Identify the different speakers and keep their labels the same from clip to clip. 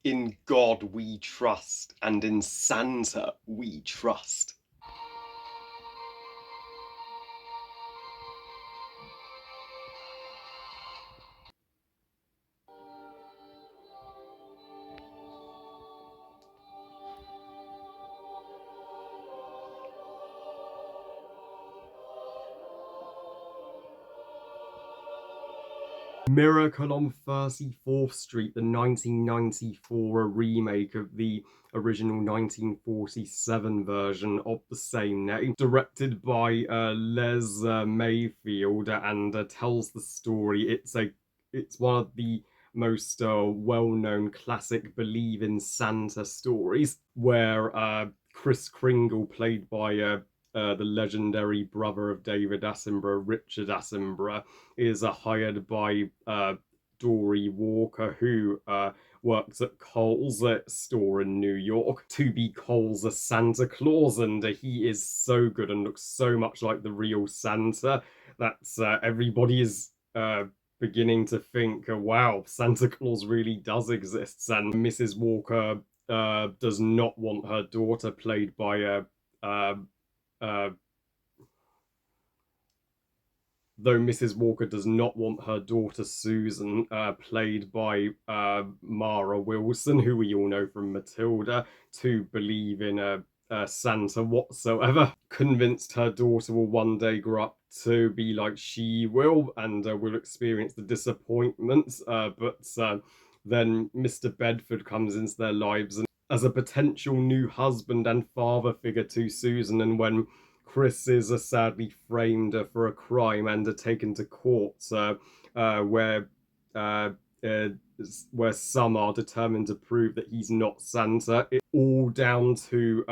Speaker 1: In God we trust, and in Santa we trust. Miracle on 34th Street, the 1994 remake of the original 1947 version of the same name, directed by Les Mayfield, and tells the story. It's one of the most well-known classic Believe in Santa stories, where Kris Kringle, played by the legendary brother of David Attenborough, Richard Attenborough, is hired by Dory Walker, who works at Cole's store in New York, to be Cole's Santa Claus, and he is so good and looks so much like the real Santa that everybody is beginning to think, wow, Santa Claus really does exist. And Mrs. Walker does not want her daughter, played by uh, uh, though Mrs. Walker does not want her daughter Susan, played by Mara Wilson, who we all know from Matilda, to believe in Santa whatsoever. Convinced her daughter will one day grow up to be like she will, and will experience the disappointments. But then Mr. Bedford comes into their lives and as a potential new husband and father figure to Susan, and when Chris is sadly framed for a crime and taken to court, where uh, uh, where some are determined to prove that he's not Santa. It's all down to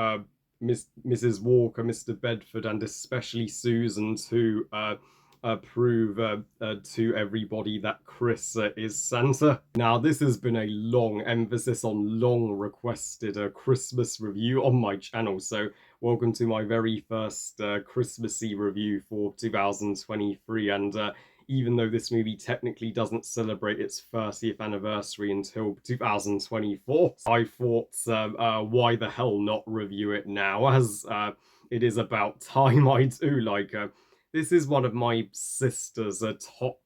Speaker 1: Mrs. Walker, Mr. Bedford, and especially Susan to prove to everybody that Chris is Santa. Now, this has been a long emphasis on long requested Christmas review on my channel, so welcome to my very first Christmassy review for 2023. And even though this movie technically doesn't celebrate its 30th anniversary until 2024, I thought, why the hell not review it now, as it is about time I do. This is one of my sister's top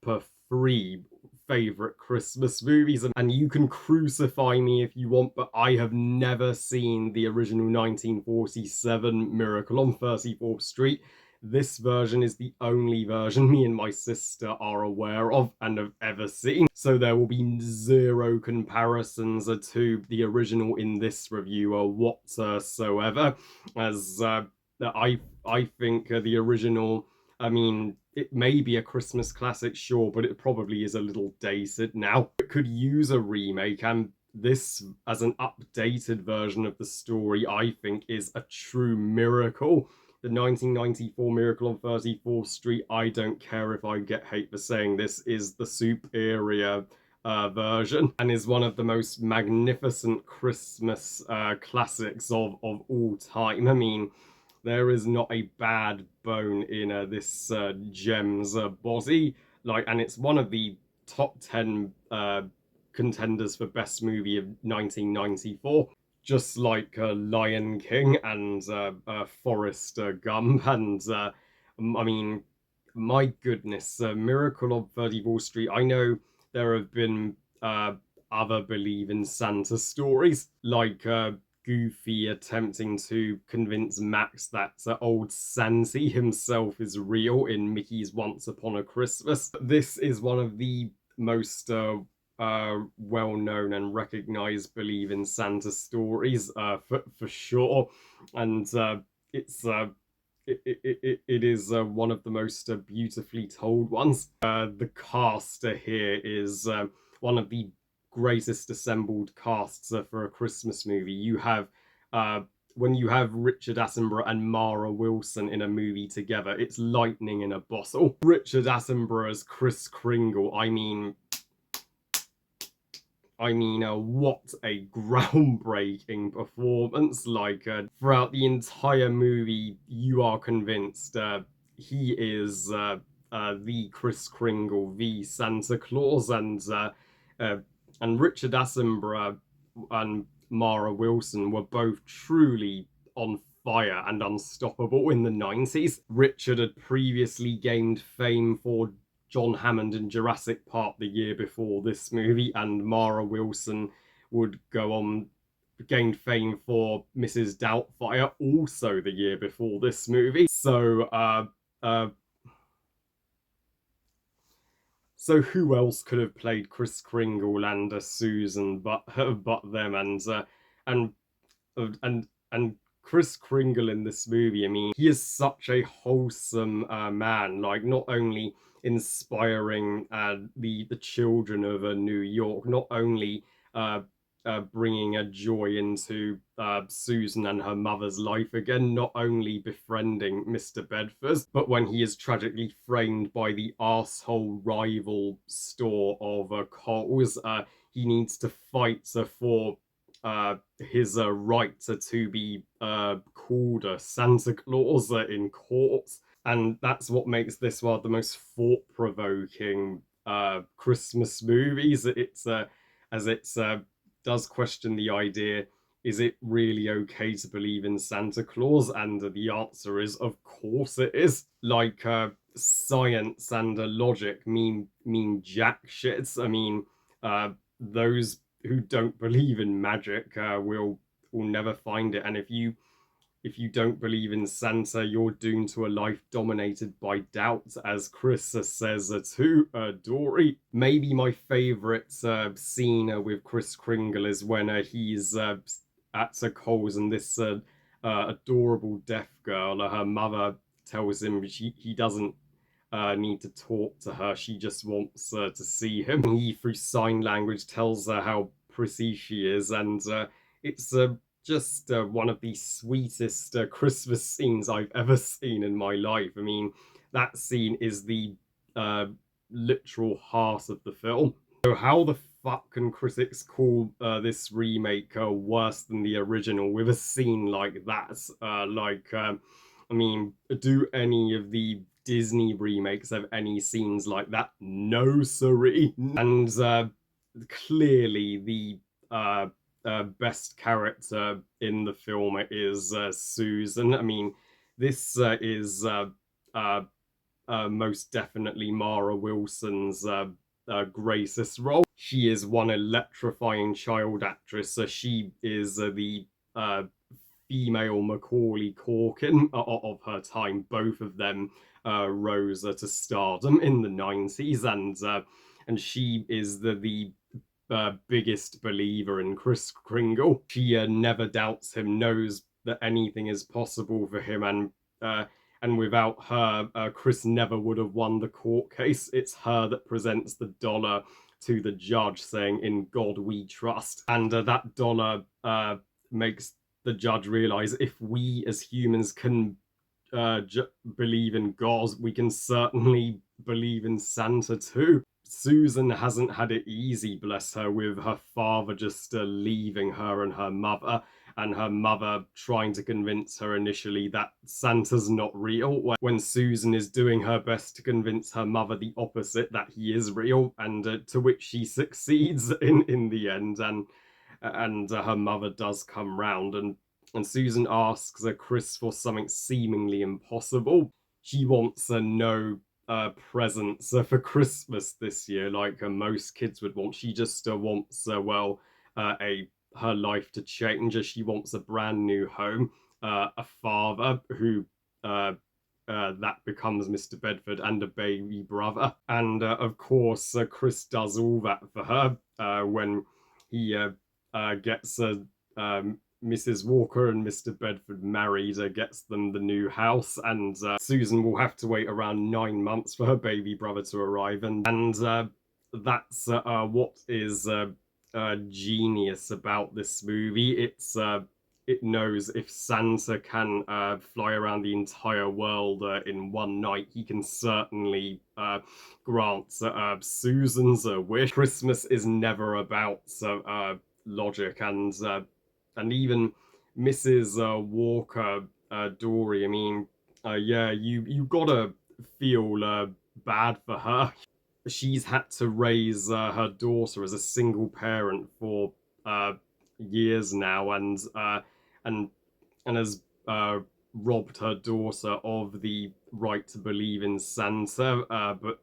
Speaker 1: three favorite Christmas movies, and you can crucify me if you want, but I have never seen the original 1947 Miracle on 34th Street. This version is the only version me and my sister are aware of and have ever seen, so there will be zero comparisons to the original in this review whatsoever, as I think the original, I mean, it may be a Christmas classic, sure, but it probably is a little dated now. It could use a remake, and this, as an updated version of the story, I think is a true miracle. The 1994 Miracle on 34th Street, I don't care if I get hate for saying this, is the superior version, and is one of the most magnificent Christmas classics of all time. I mean, there is not a bad bone in this gem's body. And it's one of the top 10 contenders for best movie of 1994. Just like Lion King and Forrest Gump. And I mean, my goodness, Miracle on 34th Street. I know there have been other Believe in Santa stories, like Goofy attempting to convince Max that old Santy himself is real in Mickey's Once Upon a Christmas. This is one of the most well-known and recognized Believe in Santa stories, for sure, and it is one of the most beautifully told ones. The cast here is one of the greatest assembled casts for a Christmas movie. You have when you have Richard Attenborough and Mara Wilson in a movie together, it's lightning in a bottle. Richard Attenborough as Kris Kringle, what a groundbreaking performance. Throughout the entire movie, you are convinced he is the Kris Kringle, the Santa Claus, and Richard Attenborough and Mara Wilson were both truly on fire and unstoppable in the 90s. Richard had previously gained fame for John Hammond in Jurassic Park the year before this movie, and Mara Wilson would go on gain fame for Mrs. Doubtfire also the year before this movie. Uh, so who else could have played Kris Kringle and Susan but them and and Kris Kringle in this movie? I mean, he is such a wholesome man. Like, not only inspiring the children of New York, not only uh, bringing a joy into Susan and her mother's life again, not only befriending Mr. Bedford, but when he is tragically framed by the arsehole rival store of Coles, he needs to fight for his right to be called Santa Claus in court. And that's what makes this one of the most thought-provoking Christmas movies. It's does question the idea: is it really okay to believe in Santa Claus? And the answer is, of course, it is. Like, science and logic mean jack shits. I mean, those who don't believe in magic will never find it. And if you don't believe in Santa, you're doomed to a life dominated by doubt, as Chris says to Dory. Maybe my favourite scene with Kris Kringle is when he's at Coles, and this adorable deaf girl, her mother tells him he doesn't need to talk to her. She just wants to see him. He, through sign language, tells her how pretty she is, and it's just one of the sweetest Christmas scenes I've ever seen in my life. I mean, that scene is the uh, literal heart of the film. So how the fuck can critics call this remake worse than the original with a scene like that? I mean, do any of the Disney remakes have any scenes like that? No, siree. And clearly, the best character in the film is Susan. I mean, this is uh, most definitely Mara Wilson's greatest role. She is one electrifying child actress. She is the female Macaulay Culkin of her time. Both of them rose to stardom in the 90s, and she is the biggest believer in Kris Kringle. She never doubts him, knows that anything is possible for him, and without her, Chris never would have won the court case. It's her that presents the dollar to the judge, saying, "In God we trust," and that dollar makes the judge realize if we as humans can believe in God, we can certainly believe in Santa too. Susan hasn't had it easy, bless her, with her father just leaving her and her mother trying to convince her initially that Santa's not real, when Susan is doing her best to convince her mother the opposite, that he is real, and to which she succeeds in the end, and her mother does come round, and Susan asks Chris for something seemingly impossible. She wants no presents for Christmas this year, like most kids would want. She just wants, a her life to change. She wants a brand new home, a father who that becomes Mr. Bedford, and a baby brother. And of course, Chris does all that for her when he gets Mrs. Walker and Mr. Bedford married, gets them the new house, and Susan will have to wait around 9 months for her baby brother to arrive, and that's what is genius about this movie. It knows if Santa can fly around the entire world in one night, he can certainly grant Susan's wish. Christmas is never about logic, and even Mrs. Walker, Dory. I mean, yeah, you gotta feel bad for her. She's had to raise her daughter as a single parent for years now, and and has robbed her daughter of the right to believe in Santa, but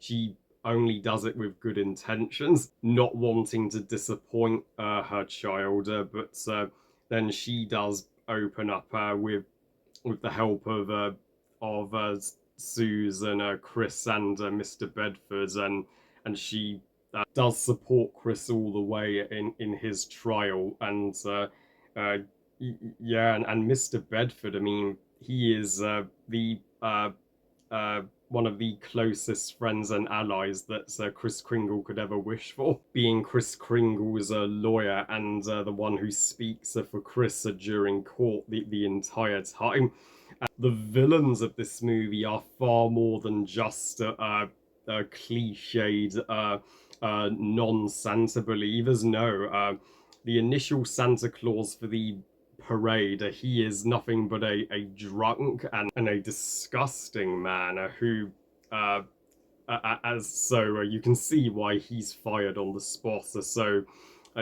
Speaker 1: she only does it with good intentions, not wanting to disappoint her child. But then she does open up with the help of Susan, Chris, and Mr. Bedford, and she does support Chris all the way in his trial, and uh, yeah, and Mr. Bedford, I mean, he is the one of the closest friends and allies that Chris Kringle could ever wish for, being Chris Kringle's lawyer and the one who speaks for Chris during court the entire time. The villains of this movie are far more than just cliched non-Santa believers. No, the initial Santa Claus for the parade, he is nothing but a drunk and a disgusting man who, as so you can see why he's fired on the spot. So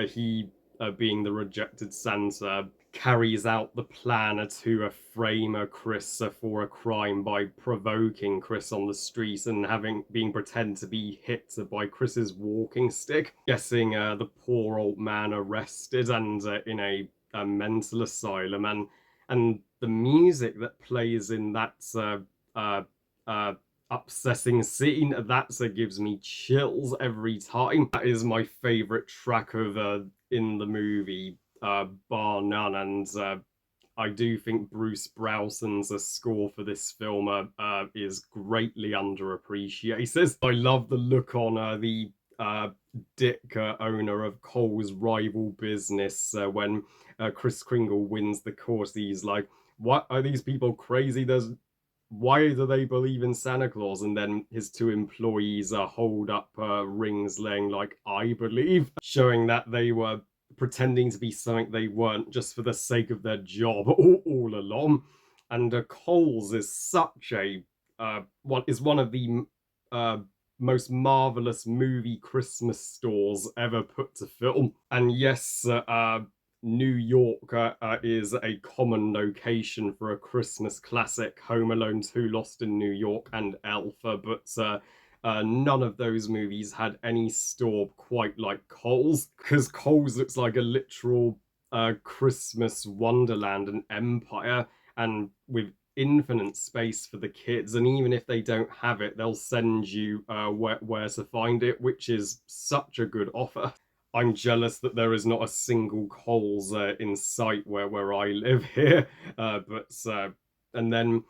Speaker 1: he, being the rejected Santa, carries out the plan to frame Chris for a crime by provoking Chris on the street and having being pretend to be hit by Chris's walking stick, getting the poor old man arrested and in a mental asylum, and the music that plays in that uh, uh, upsetting scene that gives me chills every time. That is my favorite track of in the movie, bar none, and I do think Bruce Browson's score for this film is greatly underappreciated. I love the look on the Dick, owner of Cole's rival business, when Chris Kringle wins the course. He's like, "What are these people crazy? There's Why do they believe in Santa Claus?" And then his two employees hold up rings laying like, "I believe," showing that they were pretending to be something they weren't just for the sake of their job all along. And Coles is such a one of the uh, most marvelous movie Christmas stores ever put to film. And yes, New York is a common location for a Christmas classic, Home Alone 2, Lost in New York, and Elf, but none of those movies had any store quite like Cole's, because Cole's looks like a literal Christmas wonderland and empire, and with infinite space for the kids. And even if they don't have it, they'll send you where to find it, which is such a good offer. I'm jealous that there is not a single Coles in sight where I live here. But and then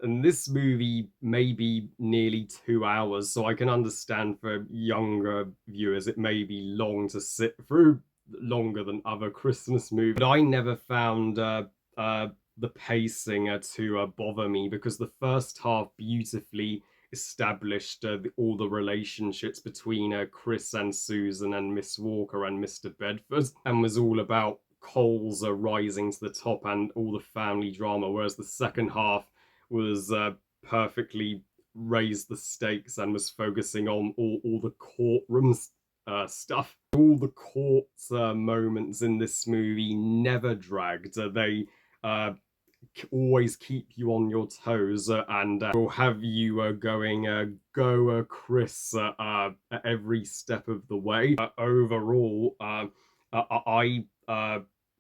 Speaker 1: and this movie may be nearly 2 hours, so I can understand for younger viewers it may be long to sit through, longer than other Christmas movies. But I never found the pacing to bother me, because the first half beautifully established all the relationships between Chris and Susan and Miss Walker and Mr. Bedford, and was all about Coles rising to the top and all the family drama, whereas the second half was perfectly raised the stakes and was focusing on all the courtroom stuff. All the court moments in this movie never dragged. They always keep you on your toes, and will have you going, go Chris, at every step of the way. Overall, I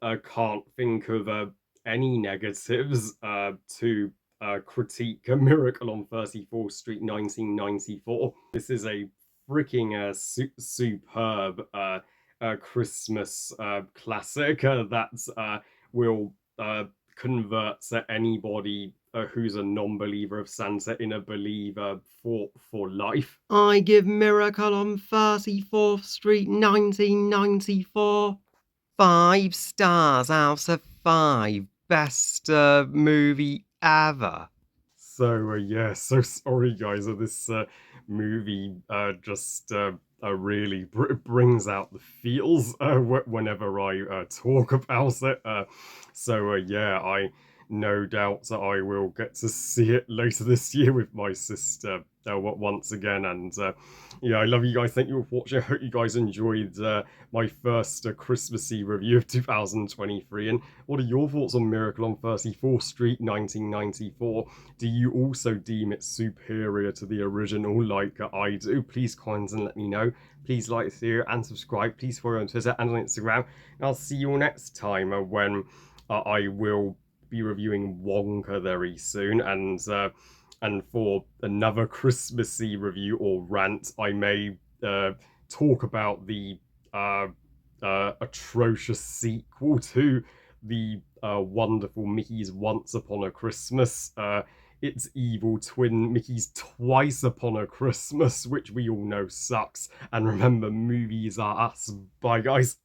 Speaker 1: can't think of any negatives to critique A Miracle on 34th Street 1994. This is a freaking superb Christmas classic that will convert anybody who's a non-believer of Santa in a believer for life.
Speaker 2: I give Miracle on 34th Street 1994 5 stars out of 5. Best movie ever.
Speaker 1: So yeah, so sorry guys, this movie just really brings out the feels whenever I talk about it. So yeah, I no doubt that I will get to see it later this year with my sister once again. And yeah, I love you guys. Thank you for watching. I hope you guys enjoyed my first Christmassy review of 2023. And what are your thoughts on Miracle on 34th Street 1994? Do you also deem it superior to the original like I do? Please comment and let me know. Please like this video and subscribe. Please follow on Twitter and on Instagram. And I'll see you all next time when I will be reviewing Wonka very soon. And for another Christmassy review or rant, I may talk about the atrocious sequel to the wonderful Mickey's Once Upon a Christmas. Its evil twin, Mickey's Twice Upon a Christmas, which we all know sucks. And remember, movies are us. Bye, guys.